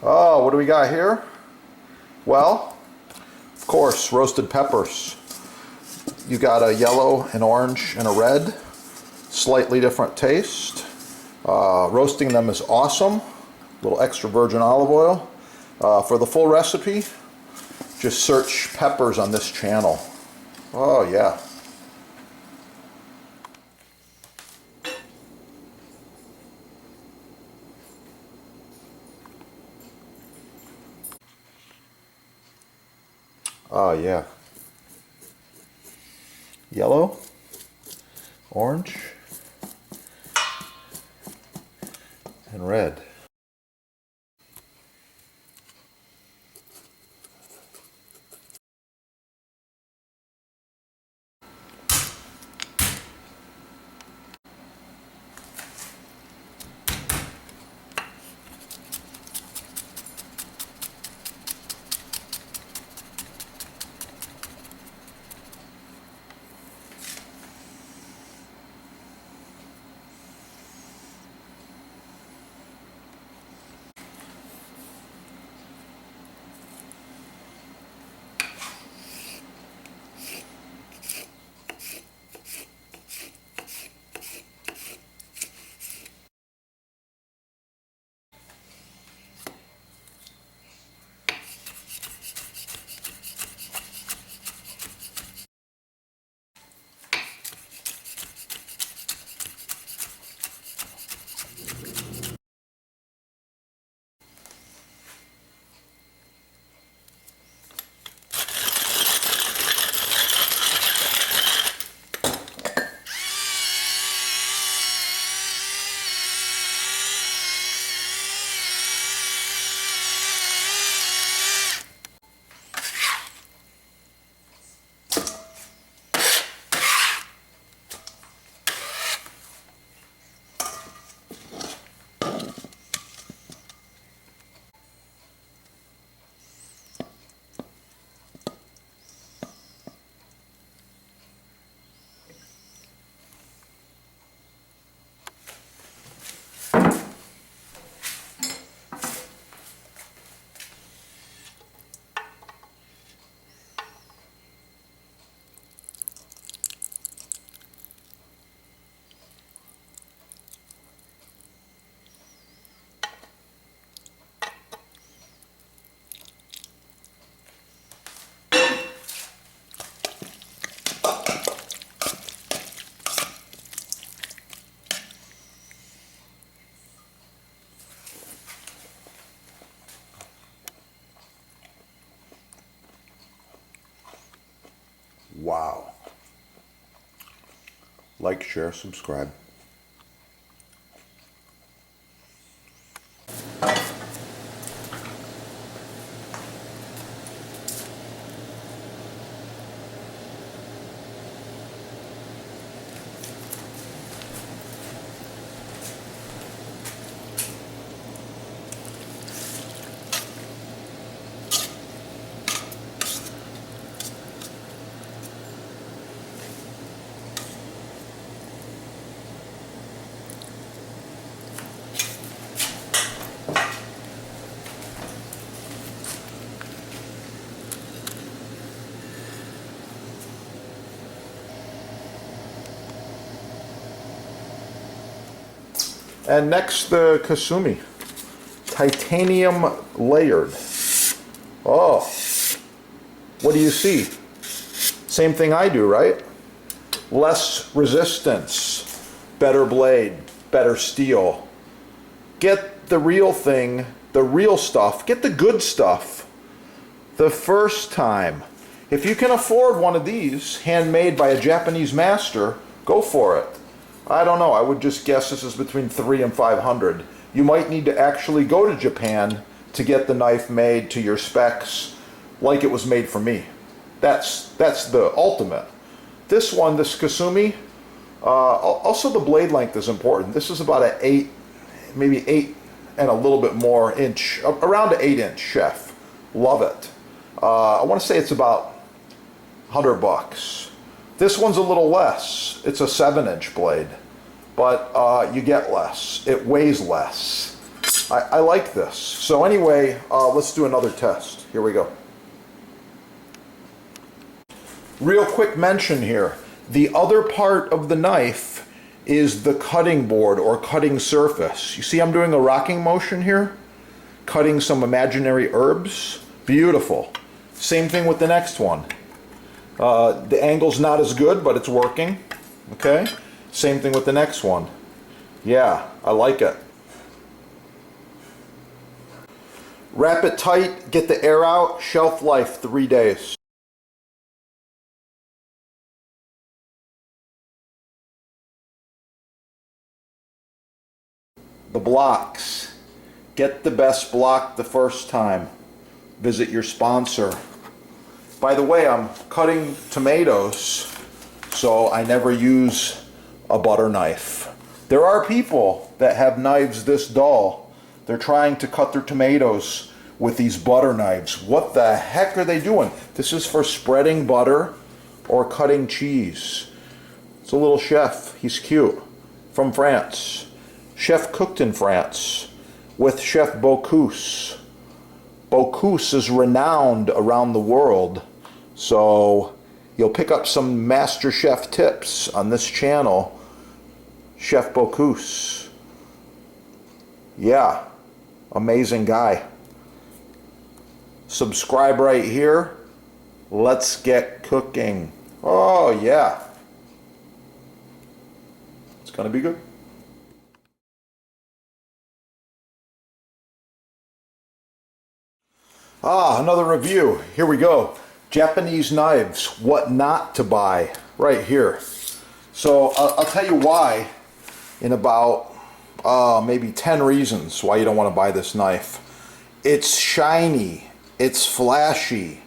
Oh, what do we got here? Well, of course, roasted peppers. You got a yellow, an orange, and a red. Slightly different taste. Roasting them is awesome. A little extra virgin olive oil. For the full recipe, just search peppers on this channel. Oh yeah. Oh yeah. Yellow, orange, and red. Wow. Like, share, subscribe. And next, the Kasumi. Titanium layered. Oh, what do you see? Same thing I do, right? Less resistance, better blade, better steel. Get the real thing, the real stuff, get the good stuff the first time. If you can afford one of these, handmade by a Japanese master, go for it. I don't know, I would just guess this is between $300 and $500. You might need to actually go to Japan to get the knife made to your specs like it was made for me. That's the ultimate. This one, this Kasumi, also the blade length is important. This is about an 8, maybe 8 and a little bit more inch, around an 8-inch chef. Love it. I want to say it's about $100. This one's a little less. It's a 7-inch blade, but you get less. It weighs less. I like this. So anyway, let's do another test. Here we go. Real quick mention here. The other part of the knife is the cutting board or cutting surface. You see I'm doing a rocking motion here? Cutting some imaginary herbs. Beautiful. Same thing with the next one. The angle's not as good, but it's working. Okay? Same thing with the next one. Yeah, I like it. Wrap it tight, get the air out, shelf life 3 days. The blocks. Get the best block the first time. Visit your sponsor. By the way, I'm cutting tomatoes, so I never use a butter knife. There are people that have knives this dull. They're trying to cut their tomatoes with these butter knives. What the heck are they doing? This is for spreading butter or cutting cheese. It's a little chef. He's cute. From France. Chef cooked in France with Chef Bocuse. Bocuse is renowned around the world. So you'll pick up some master chef tips on this channel. Chef Bocuse. Yeah. Amazing guy. Subscribe right here. Let's get cooking. Oh yeah. It's gonna be good. Another review. Here we go. Japanese knives. What not to buy. Right here. So I'll tell you why in about maybe 10 reasons why you don't want to buy this knife. It's shiny. It's flashy.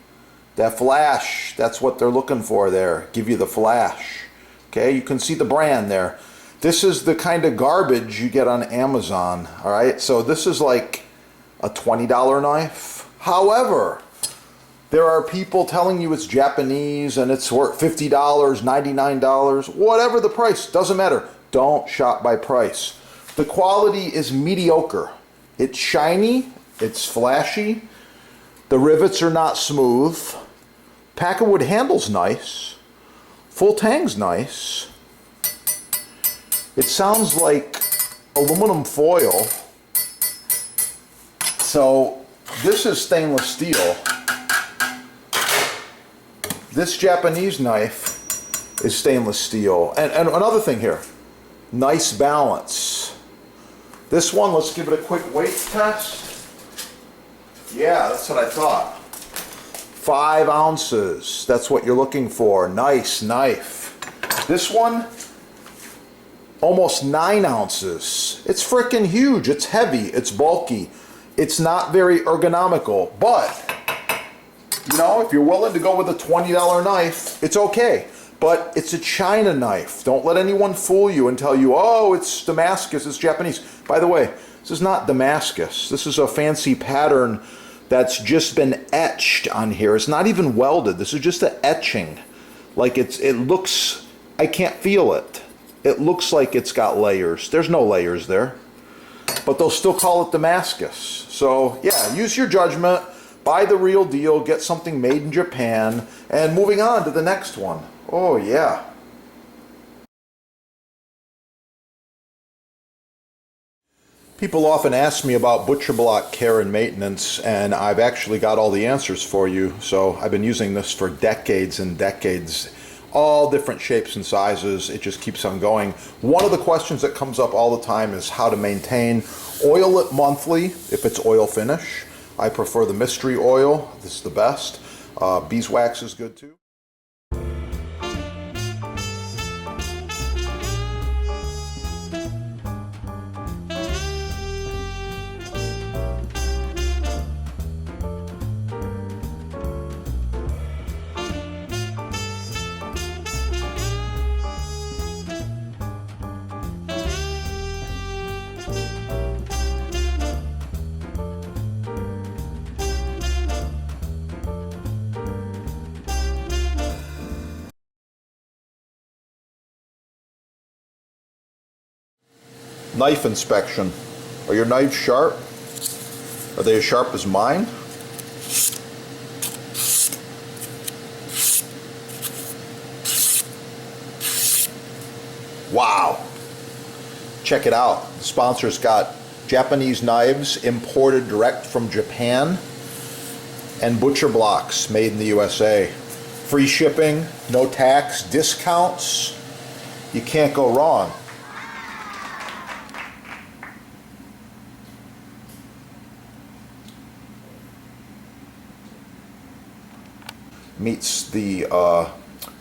That flash, that's what they're looking for there. Give you the flash. Okay, you can see the brand there. This is the kind of garbage you get on Amazon. Alright, so this is like a $20 knife. However, there are people telling you it's Japanese and it's worth $50, $99, whatever the price, doesn't matter. Don't shop by price. The quality is mediocre. It's shiny, it's flashy, the rivets are not smooth, pack of wood handle's nice, full tang's nice. It sounds like aluminum foil. So this is stainless steel. This Japanese knife is stainless steel. And another thing here, nice balance. This one, let's give it a quick weight test. Yeah, that's what I thought. 5 ounces, that's what you're looking for. Nice knife. This one, almost 9 ounces. It's freaking huge, it's heavy, it's bulky. It's not very ergonomical, but you know, if you're willing to go with a $20 knife, it's okay. But it's a China knife. Don't let anyone fool you and tell you, oh, it's Damascus, it's Japanese. By the way, this is not Damascus. This is a fancy pattern that's just been etched on here. It's not even welded. This is just an etching. Like it looks, I can't feel it. It looks like it's got layers. There's no layers there. But they'll still call it Damascus. So yeah, use your judgment. Buy the real deal, get something made in Japan, and moving on to the next one. Oh yeah. People often ask me about butcher block care and maintenance, and I've actually got all the answers for you. So I've been using this for decades and decades. All different shapes and sizes. It just keeps on going. One of the questions that comes up all the time is how to maintain. Oil it monthly if it's oil finish. I prefer the mystery oil. This is the best. Beeswax is good too. Knife inspection. Are your knives sharp? Are they as sharp as mine? Wow! Check it out. The sponsor's got Japanese knives imported direct from Japan and butcher blocks made in the USA. Free shipping, no tax, discounts. You can't go wrong. Meets the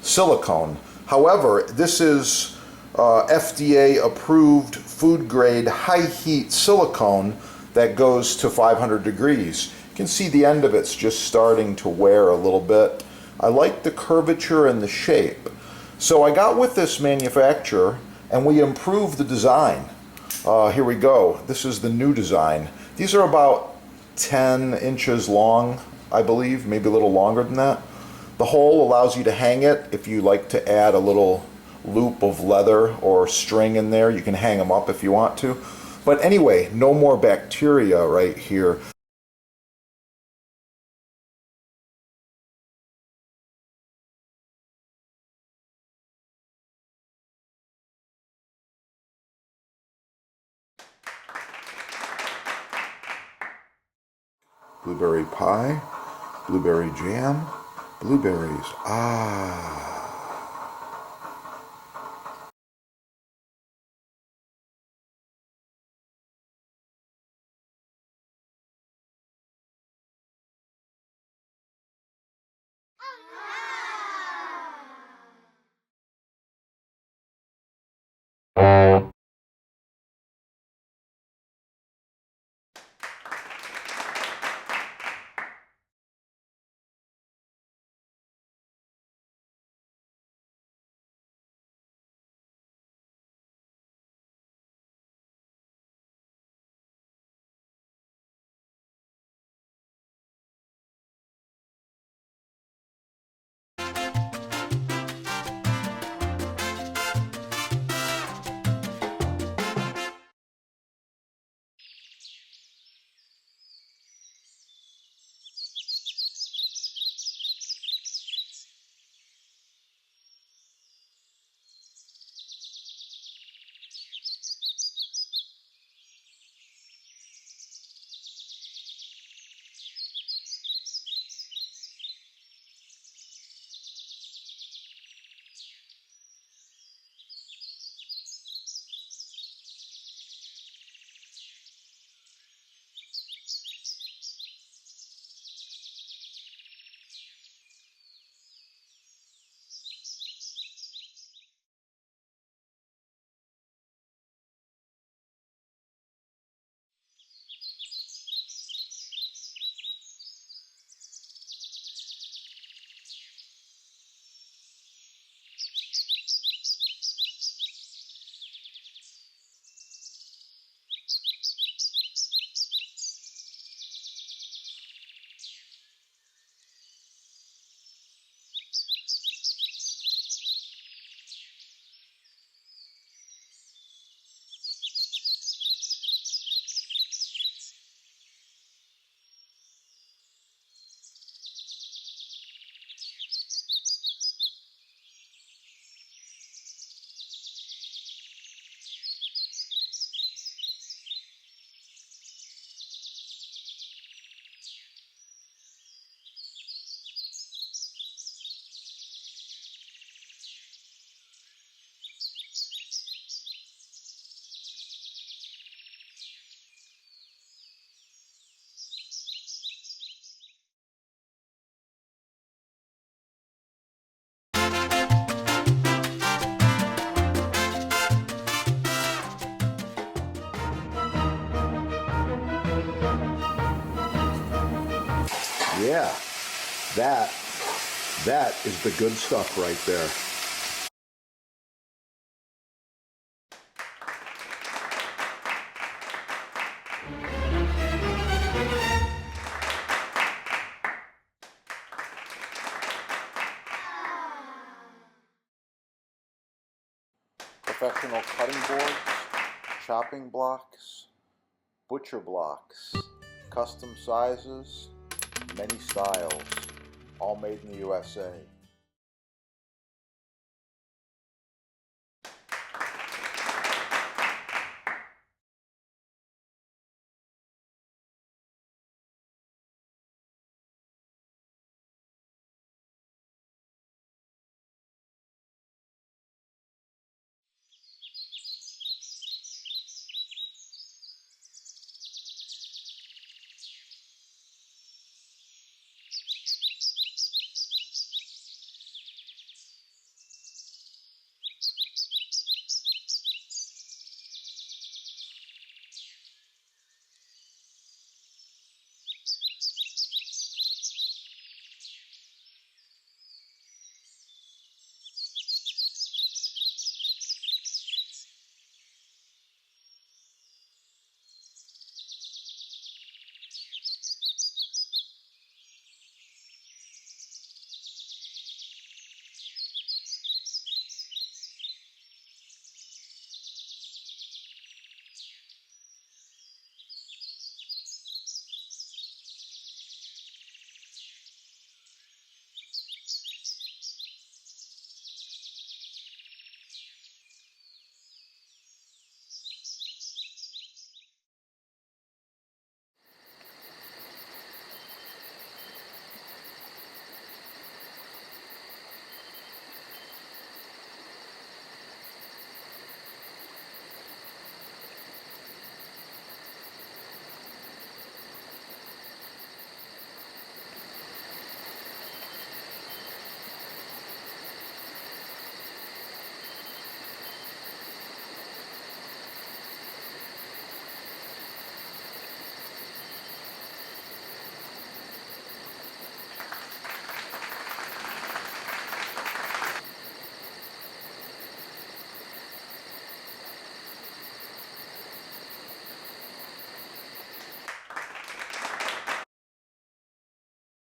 silicone. However, this is FDA approved food grade high heat silicone that goes to 500 degrees. You can see the end of it's just starting to wear a little bit. I like the curvature and the shape. So I got with this manufacturer and we improved the design. Here we go. This is the new design. These are about 10 inches long, I believe, maybe a little longer than that. The hole allows you to hang it. If you like to add a little loop of leather or string in there, you can hang them up if you want to. But anyway, no more bacteria right here. Blueberry pie, blueberry jam, blueberries. Ah. Yeah, that is the good stuff right there. Professional cutting boards, chopping blocks, butcher blocks. custom sizes, many styles, all made in the USA.